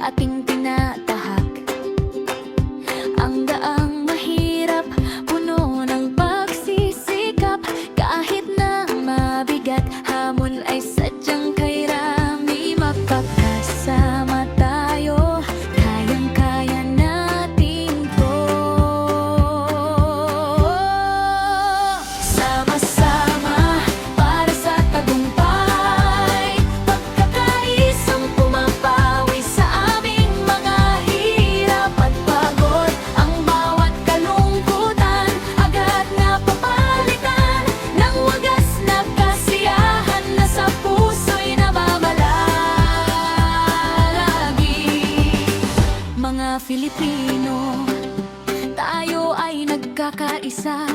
ating tinatahak. Ang daang mahirap, puno ng pagsisikap. Kahit na mabigat, hamon ay sadyang kay Rami. Magpagkasama tayo, kayang-kaya natin to. Sama-sama para sa tagumpay, pagkakaisang pumapawi sa aming mga hirap at pagod. Ang bawat kalungkutan, agad na papalitan ng wagas na kasiyahan na sa puso'y namamalagi. Mga Filipino, tayo ay nagkakaisa.